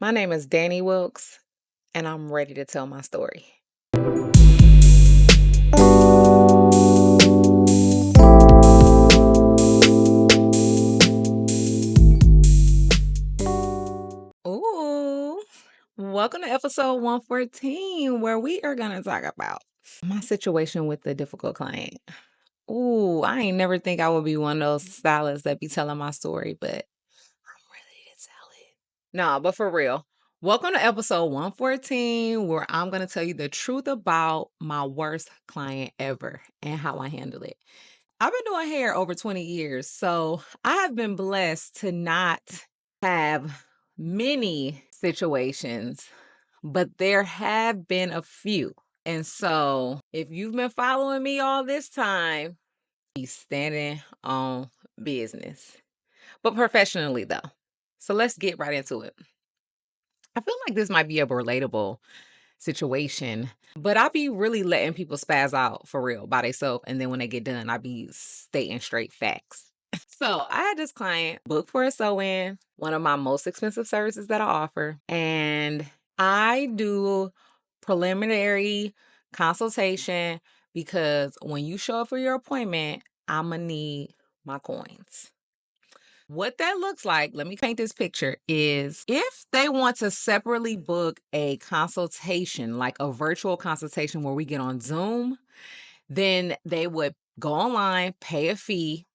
My name is Danny Wilkes, and I'm ready to tell my story. Ooh, welcome to episode 114, where we are going to talk about my situation with the difficult client. Ooh, I ain't never think I would be one of those stylists that be telling my story, but I'm ready to tell it. No, but for real, welcome to episode 114, where I'm going to tell you the truth about my worst client ever and how I handle it. I've been doing hair over 20 years, so I have been blessed to not have many situations, but there have been a few. And so, if you've been following me all this time, he's standing on business, but professionally though. So let's get right into it. I feel like this might be a relatable situation, but I be really letting people spaz out for real by themselves. And then when they get done, I be stating straight facts. So I had this client book for a sew-in, one of my most expensive services that I offer. And I do preliminary consultation because when you show up for your appointment, I'm going to need my coins. What that looks like, let me paint this picture, is if they want to separately book a consultation, like a virtual consultation where we get on Zoom, then they would go online, pay a fee,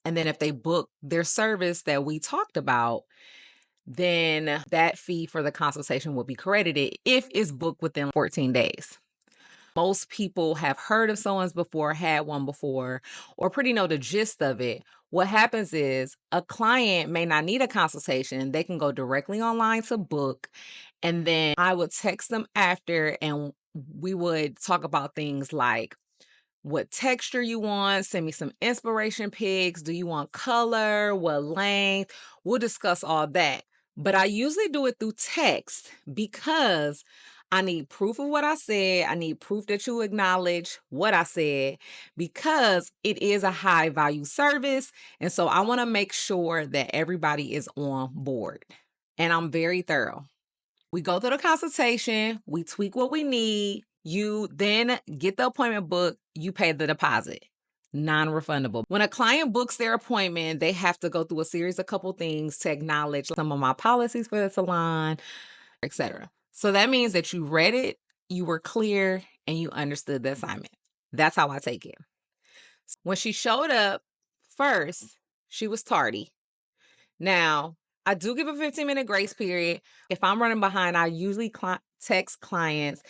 and then if they book their service that we talked about, then that fee for the consultation will be credited if it's booked within 14 days. Most people have heard of someone's before, had one before, or pretty know the gist of it. What happens is a client may not need a consultation. They can go directly online to book, and then I would text them after, and we would talk about things like what texture you want, send me some inspiration pics. Do you want color? What length? We'll discuss all that. But I usually do it through text because I need proof of what I said. I need proof that you acknowledge what I said because it is a high value service. And so I want to make sure that everybody is on board. And I'm very thorough. We go through the consultation, we tweak what we need. You then get the appointment book, you pay the deposit. Non-refundable. When a client books their appointment, they have to go through a series of couple things to acknowledge some of my policies for the salon, etc. So that means that you read it, you were clear, and you understood the assignment. That's how I take it. When she showed up first, she was tardy. Now, I do give a 15-minute grace period. If I'm running behind, I usually text clients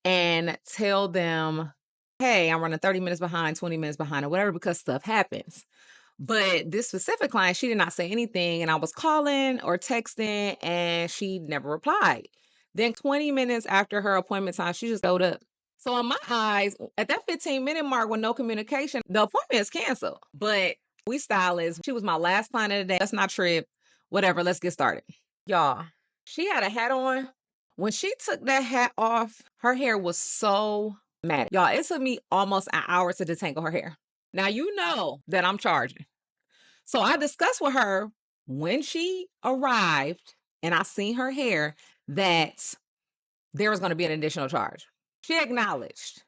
and tell them, hey, I'm running 30 minutes behind, 20 minutes behind, or whatever, because stuff happens. But this specific client, she did not say anything. And I was calling or texting and she never replied. Then 20 minutes after her appointment time, she just showed up. So in my eyes, at that 15-minute mark with no communication, the appointment is canceled. But we stylists. She was my last client of the day. Let's not trip. Whatever. Let's get started. Y'all, she had a hat on. When she took that hat off, her hair was so matted. Y'all, it took me almost an hour to detangle her hair. Now, you know that I'm charging. So I discussed with her when she arrived and I seen her hair that there was going to be an additional charge. She acknowledged.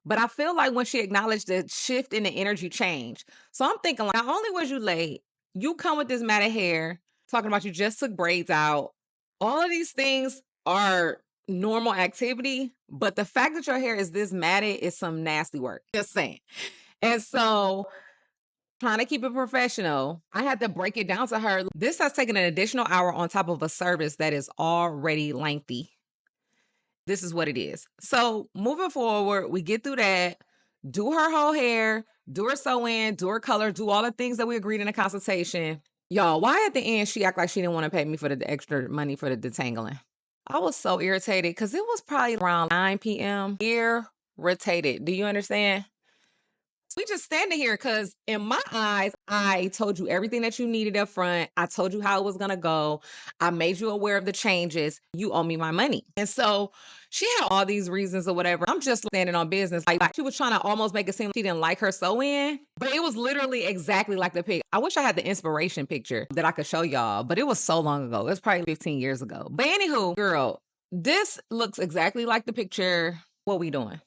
But I feel like when she acknowledged the shift in the energy change. So I'm thinking, like, not only was you late, you come with this matted hair, talking about you just took braids out. All of these things are normal activity, but the fact that your hair is this matted is some nasty work. Just saying. And so trying to keep it professional, I had to break it down to her. This has taken an additional hour on top of a service that is already lengthy. This is what it is. So moving forward, we get through that, do her whole hair, do her sew-in, do her color, do all the things that we agreed in the consultation. Y'all, why at the end she act like she didn't want to pay me for the extra money for the detangling? I was so irritated because it was probably around 9 p.m. Irritated. Do you understand? We just standing here because in my eyes, I told you everything that you needed up front. I told you how it was gonna go. I made you aware of the changes. You owe me my money. And so she had all these reasons or whatever. I'm just standing on business. Like she was trying to almost make it seem like she didn't like her sew-in, but it was literally exactly like the pic. I wish I had the inspiration picture that I could show y'all, but it was so long ago. It was probably 15 years ago. But anywho, girl, this looks exactly like the picture. What we doing?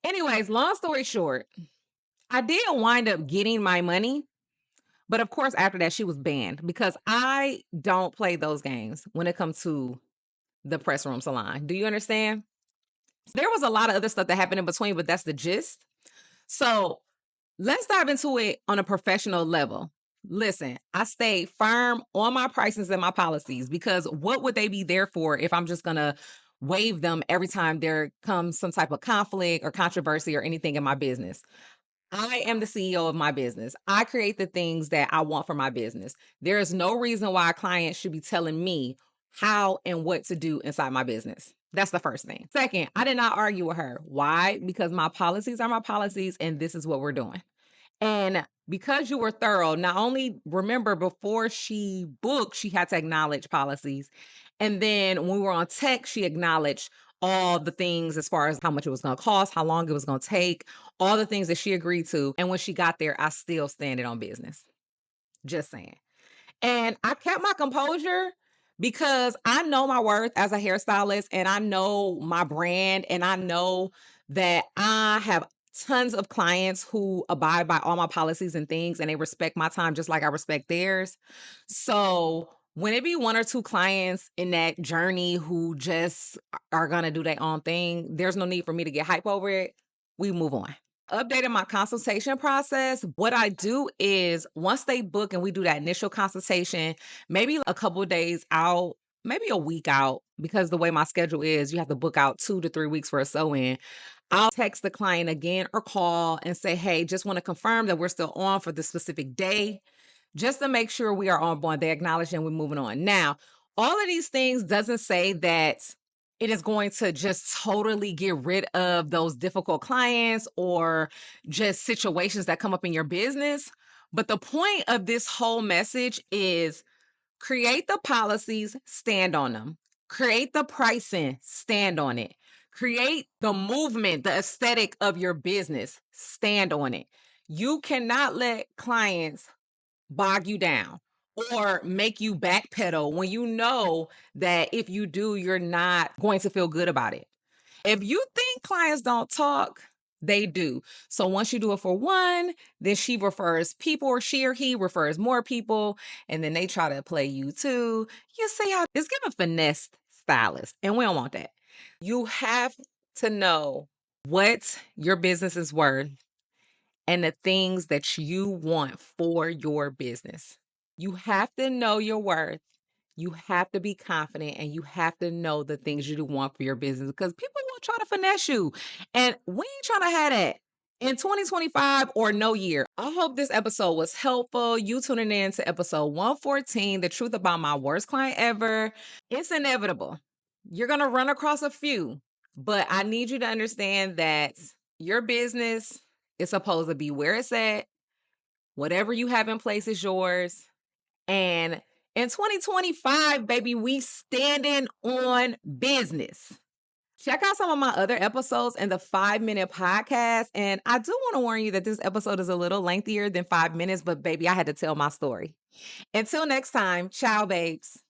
Anyways, long story short, I did wind up getting my money, but of course, after that, she was banned because I don't play those games when it comes to the press room salon. Do you understand? There was a lot of other stuff that happened in between, but that's the gist. So let's dive into it on a professional level. Listen, I stayed firm on my prices and my policies because what would they be there for if I'm just going to waive them every time there comes some type of conflict or controversy or anything in my business? I am the CEO of my business. I create the things that I want for my business. There is no reason why a client should be telling me how and what to do inside my business. That's the first thing. Second, I did not argue with her. Why? Because my policies are my policies, and this is what we're doing. And because you were thorough, not only remember before she booked, she had to acknowledge policies. And then when we were on tech, she acknowledged all the things as far as how much it was going to cost, how long it was going to take, all the things that she agreed to. And when she got there, I still standing on business. Just saying. And I kept my composure because I know my worth as a hairstylist and I know my brand and I know that I have tons of clients who abide by all my policies and things and they respect my time just like I respect theirs. So when it be one or two clients in that journey who just are going to do their own thing, there's no need for me to get hype over it. We move on. Updating my consultation process. What I do is once they book and we do that initial consultation, maybe a couple of days out, maybe a week out, because the way my schedule is, you have to book out 2 to 3 weeks for a sew-in. I'll text the client again or call and say, hey, just want to confirm that we're still on for the specific day, just to make sure we are on board. They acknowledge and we're moving on. Now, all of these things doesn't say that it is going to just totally get rid of those difficult clients or just situations that come up in your business. But the point of this whole message is create the policies, stand on them. Create the pricing, stand on it. Create the movement, the aesthetic of your business, stand on it. You cannot let clients bog you down or make you backpedal when you know that if you do, you're not going to feel good about it. If you think clients don't talk, they do. So once you do it for one, then she refers people or she or he refers more people, and then they try to play you too. You see how it's giving finesse stylist, and we don't want that. You have to know what your business is worth and the things that you want for your business. You have to know your worth. You have to be confident and you have to know the things you do want for your business because people will try to finesse you. And we ain't trying to have that in 2025 or no year. I hope this episode was helpful. You tuning in to episode 114, the truth about my worst client ever. It's inevitable. You're going to run across a few, but I need you to understand that your business is supposed to be where it's at. Whatever you have in place is yours. And in 2025, baby, we standing on business. Check out some of my other episodes in the 5-minute podcast. And I do want to warn you that this episode is a little lengthier than 5 minutes, but baby, I had to tell my story. Until next time, ciao, babes.